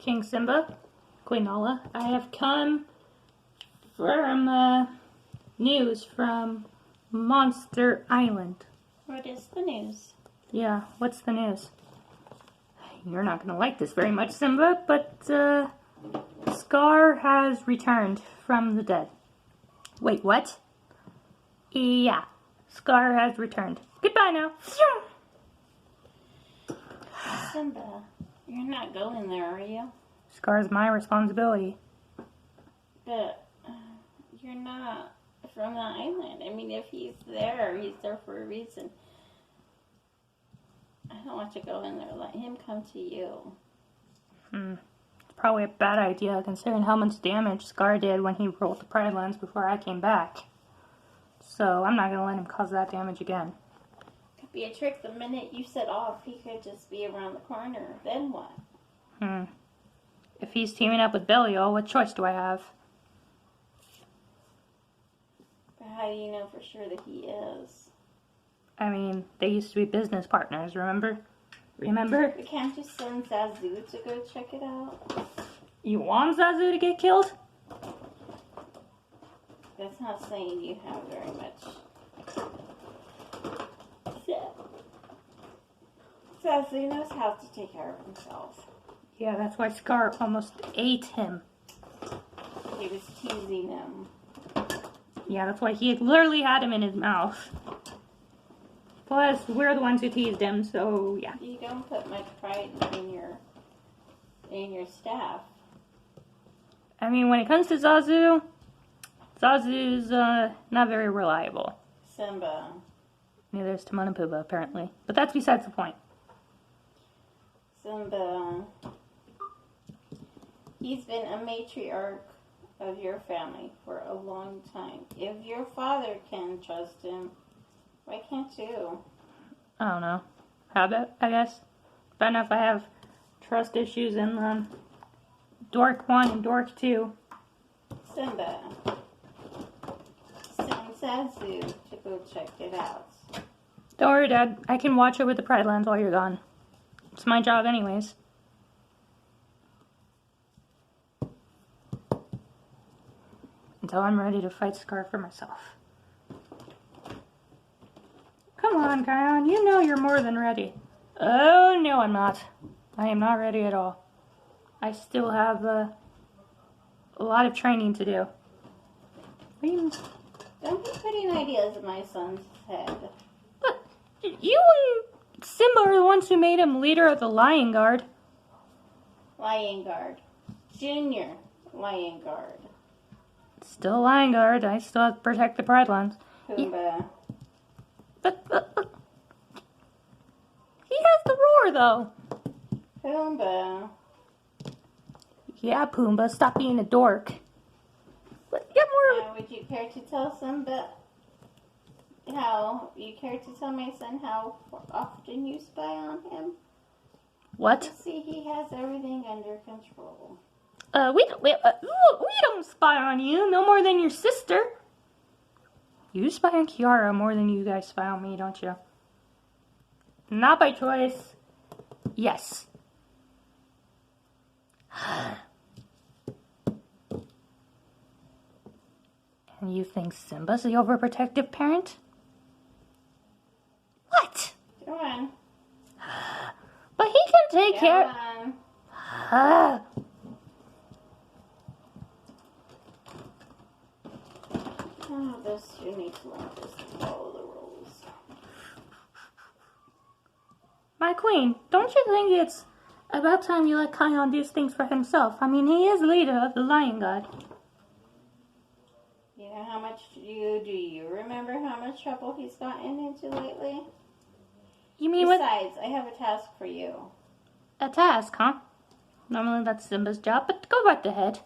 King Simba, Queen Nala, I have come from news from Monster Island. What is the news? Yeah, what's the news? You're not gonna like this very much, Simba, but Scar has returned from the dead. Wait, what? Yeah, Scar has returned. Goodbye now. Simba, you're not going there, are you? Scar's my responsibility. But you're not from the island. I mean, if he's there for a reason. I don't want to go in there. Let him come to you. It's probably a bad idea considering how much damage Scar did when he rolled the Pride Lands before I came back. So I'm not gonna let him cause that damage again. Could be a trick. The minute you set off, he could just be around the corner. Then what? If he's teaming up with Belial, what choice do I have? But how do you know for sure that he is? I mean, they used to be business partners, remember? Remember? But can't you send Zazu to go check it out? You want Zazu to get killed? That's not saying you have very much. Zazu knows how to take care of himself. Yeah, that's why Scar almost ate him. He was teasing him. Yeah, that's why he literally had him in his mouth. Plus, we're the ones who teased him, so yeah. You don't put much pride in your staff. I mean, when it comes to Zazu, Zazu's not very reliable. Simba. Neither is Timon and Pumbaa, apparently. But that's besides the point. Simba. He's been a matriarch of your family for a long time. If your father can trust him, why can't you? I don't know. Habit, I guess. But enough I have trust issues in Dork 1 and Dork 2. Simba. Send Zazu to go check it out. Don't worry, Dad. I can watch over the Pride Lands while you're gone. It's my job anyways. Until I'm ready to fight Scar for myself. Come on, Kion. You know you're more than ready. Oh, no, I'm not. I am not ready at all. I still have a lot of training to do. Don't be putting ideas in my son's head. But you and Simba are the ones who made him leader of the Lion Guard. Lion Guard. Junior Lion Guard. Still Lion Guard. I still have to protect the Pride Lands. Pumbaa. But he has the roar, though. Pumbaa. Yeah, Pumbaa, stop being a dork. But get more. Would you care to tell Simba you care to tell my son how often you spy on him? What? See, he has everything under control. We don't spy on you no more than your sister. You spy on Kiara more than you guys spy on me, don't you? Not by choice. Yes. And you think Simba's the overprotective parent? What? Go on. But he can take care. On. Oh, those two need to learn to follow the rules. My queen, don't you think it's about time you let Kion do things for himself? I mean, he is leader of the Lion Guard. You know how much do you remember how much trouble he's gotten into lately? You mean Besides, I have a task for you. A task, huh? Normally that's Simba's job, but go right ahead.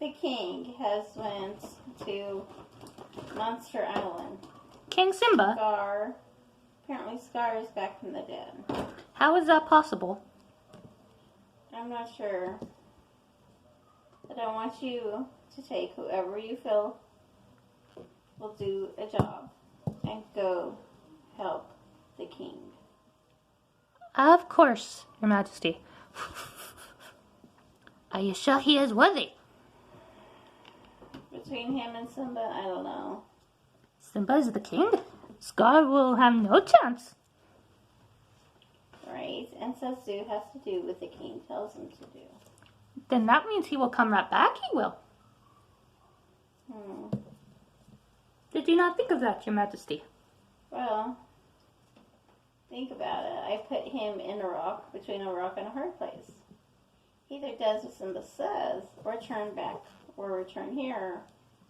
The king has went to Monster Island. King Simba? Apparently Scar is back from the dead. How is that possible? I'm not sure. But I want you to take whoever you feel will do a job and go help the king. Of course, Your Majesty. Are you sure he is worthy? Between him and Simba, I don't know. Simba is the king. Scar will have no chance. Right? And Sasu has to do what the king tells him to do. Then that means he will come right back. He will. Did you not think of that, Your Majesty? Well, think about it. I put him in a rock, between a rock and a hard place. He either does what Simba says, or turn back, or return here,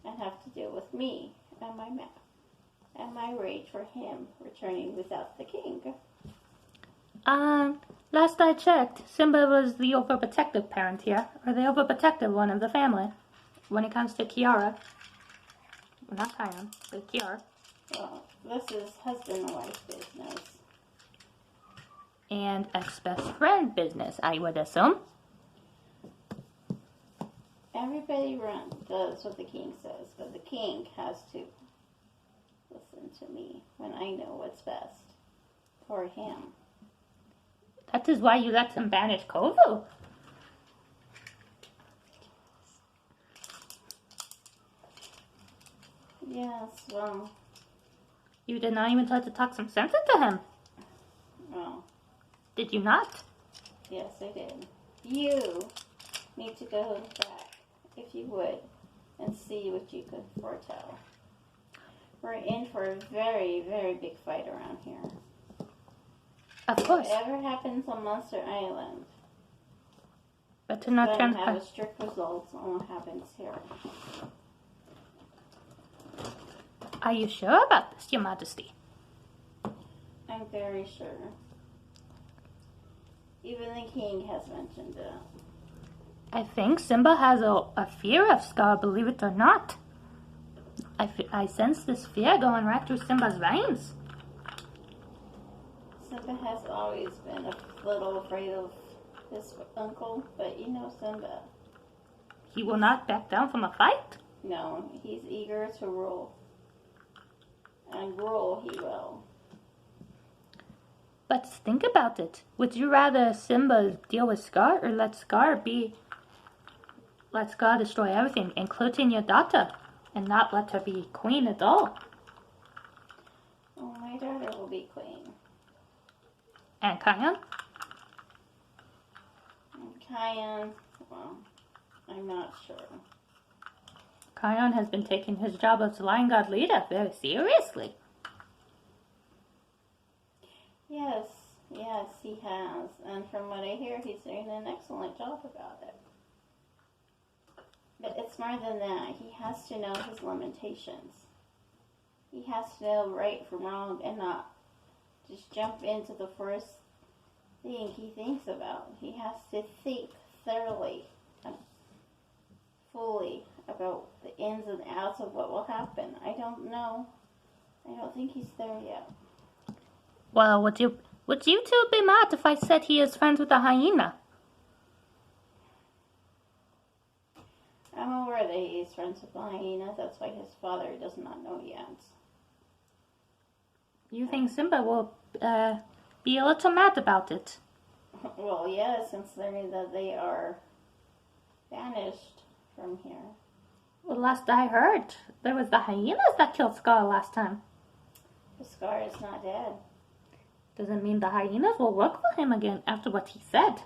and have to deal with me and my map, and my rage for him returning without the king. Last I checked, Simba was the overprotective parent here, or the overprotective one of the family, when it comes to Kiara. Well, not Kion, but Kiara. Well, this is husband and wife business. And ex-best friend business, I would assume. Everybody does what the king says, but the king has to listen to me when I know what's best for him. That is why you let him banish Kovu. Yes, well... You did not even try to talk some sense into him. Well... Did you not? Yes, I did. You need to go back, if you would, and see what you could foretell. We're in for a very, very big fight around here. Of course. Whatever happens on Monster Island, But to not then have transpire. a strict results on what happens here. Are you sure about this, Your Majesty? I'm very sure. Even the king has mentioned it. I think Simba has a fear of Scar, believe it or not. I sense this fear going right through Simba's veins. Simba has always been a little afraid of his uncle, but you know Simba. He will not back down from a fight. No, he's eager to rule. And rule he will. But think about it. Would you rather Simba deal with Scar or let Scar destroy everything, including your daughter, and not let her be queen at all? Oh, my daughter will be queen. And Kion? And Kion, well, I'm not sure. Kion has been taking his job as Lion God leader very seriously. Yes, he has. And from what I hear, he's doing an excellent job about it. But it's more than that. He has to know his limitations. He has to know right from wrong and not just jump into the first thing he thinks about. He has to think thoroughly and fully about the ins and outs of what will happen. I don't know. I don't think he's there yet. Well, would you two be mad if I said he is friends with a hyena? I'm aware that he's friends with the hyena. That's why his father does not know yet. You think Simba will be a little mad about it? Well, yes, considering that they are banished from here. Well, last I heard, there was the hyenas that killed Scar last time. The Scar is not dead. Doesn't mean the hyenas will work for him again after what he said.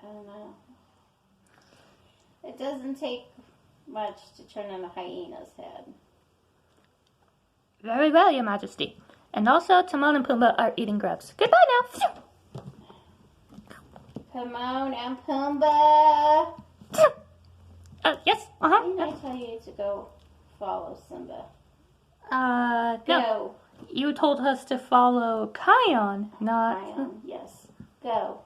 I don't know. It doesn't take much to turn on a hyena's head. Very well, Your Majesty. And also, Timon and Pumbaa are eating grubs. Goodbye now. Timon and Pumbaa! Yes, Didn't I tell you to go follow Simba? No. Go. You told us to follow Kion, not... Kion, yes. Go.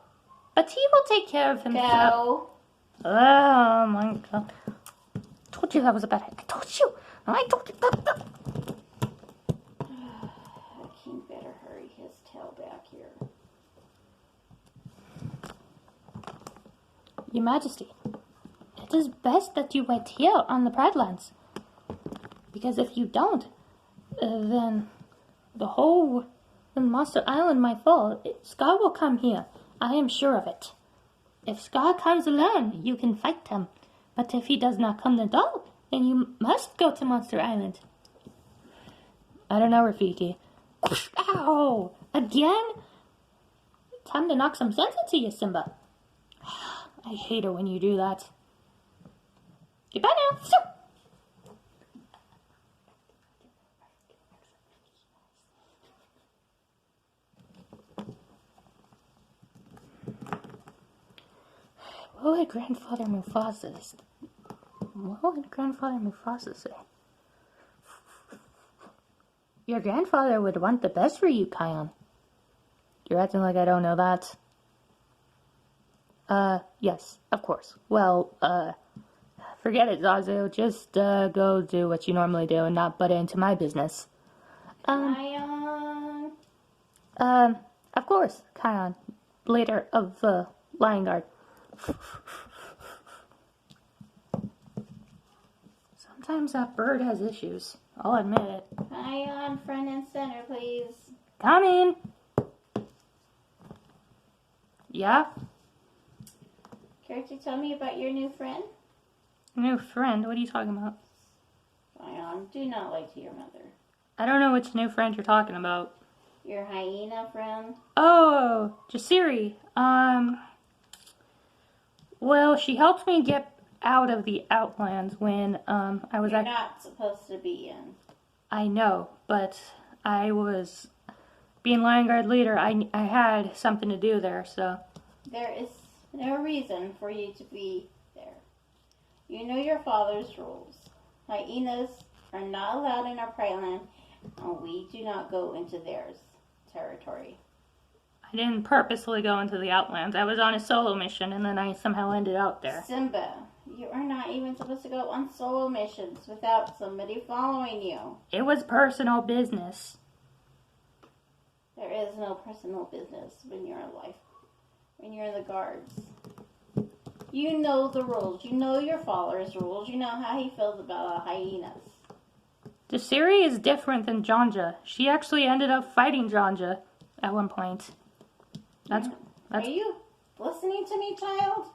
But he will take care of himself. Go. Oh my god. I told you that was a bad idea. I told you. I told you. The king better hurry his tail back here. Your Majesty, it is best that you wait here on the Pride Lands. Because if you don't, then Monster Island might fall. Scar will come here. I am sure of it. If Scar comes alone, you can fight him. But if he does not come at all, then you must go to Monster Island. I don't know, Rafiki. Ow! Again? Time to knock some sense into you, Simba. I hate it when you do that. Goodbye now. What would Grandfather Mufasa say? Your grandfather would want the best for you, Kion. You're acting like I don't know that. Yes, of course. Well, forget it, Zazu. Just, go do what you normally do and not butt into my business. Kion. Of course, Kion. Leader of the Lion Guard. Sometimes that bird has issues. I'll admit it. Kion, front and center, please. Coming! Yeah? Care to tell me about your new friend? New friend? What are you talking about? Kion, do not lie to your mother. I don't know which new friend you're talking about. Your hyena friend? Oh, Jasiri. Well, she helped me get out of the Outlands when, I was You're not supposed to be in. I know, but I was being Lion Guard leader. I had something to do there, so. There is no reason for you to be there. You know your father's rules. Hyenas are not allowed in our pride land, and we do not go into theirs territory. I didn't purposely go into the Outlands. I was on a solo mission, and then I somehow ended up there. Simba, you are not even supposed to go on solo missions without somebody following you. It was personal business. There is no personal business when you're alive. When you're in the guards. You know the rules. You know your father's rules. You know how he feels about hyenas. Jasiri is different than Janja. She actually ended up fighting Janja at one point. That's Are you listening to me, child?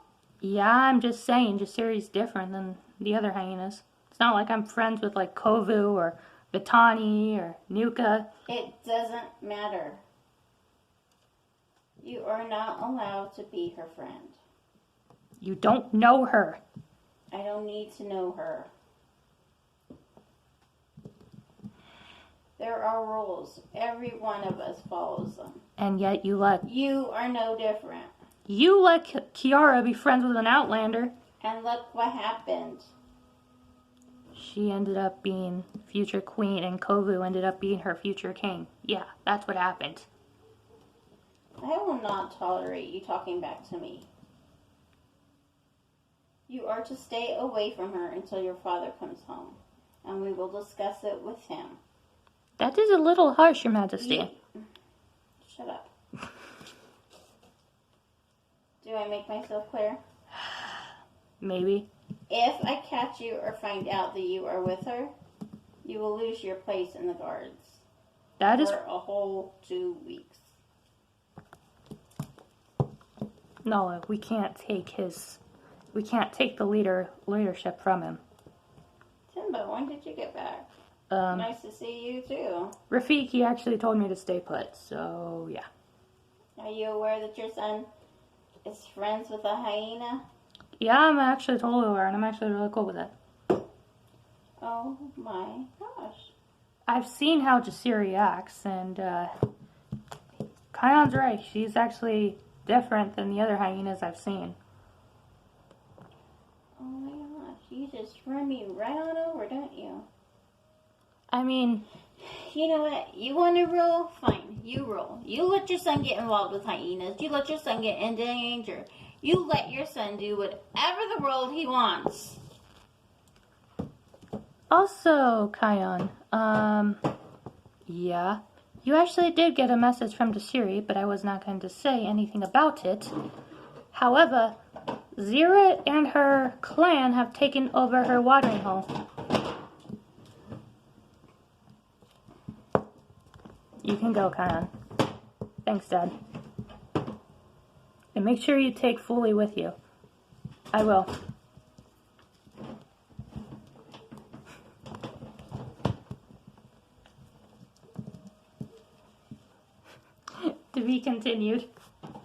Yeah, I'm just saying Jasiri's different than the other hyenas. It's not like I'm friends with like Kovu or Vitani or Nuka. It doesn't matter. You are not allowed to be her friend. You don't know her. I don't need to know her. There are rules. Every one of us follows them. And yet you let You are no different. Kiara be friends with an Outlander. And look what happened. She ended up being future queen and Kovu ended up being her future king. Yeah, that's what happened. I will not tolerate you talking back to me. You are to stay away from her until your father comes home, and we will discuss it with him. That is a little harsh, Your Majesty. Shut up. Do I make myself clear? Maybe. If I catch you or find out that you are with her, you will lose your place in the guards. That is for a whole 2 weeks. No, we can't take the leadership from him. Timbo, when did you get back? Nice to see you too. Rafiki actually told me to stay put, so yeah. Are you aware that your son is friends with a hyena? Yeah, I'm actually totally aware, and I'm actually really cool with it. Oh my gosh. I've seen how Jasiri acts, and Kion's right. She's actually different than the other hyenas I've seen. Oh my gosh, you just run me right on over, don't you? I mean, you know what? You want to rule? Fine, you rule. You let your son get involved with hyenas. You let your son get into danger. You let your son do whatever the world he wants. also, Kion, yeah, you actually did get a message from Jasiri, but I was not going to say anything about it. However, Zira and her clan have taken over her watering hole. You can go, Kion. Thanks, Dad. It make sure you take Fully with you. I will. To be continued.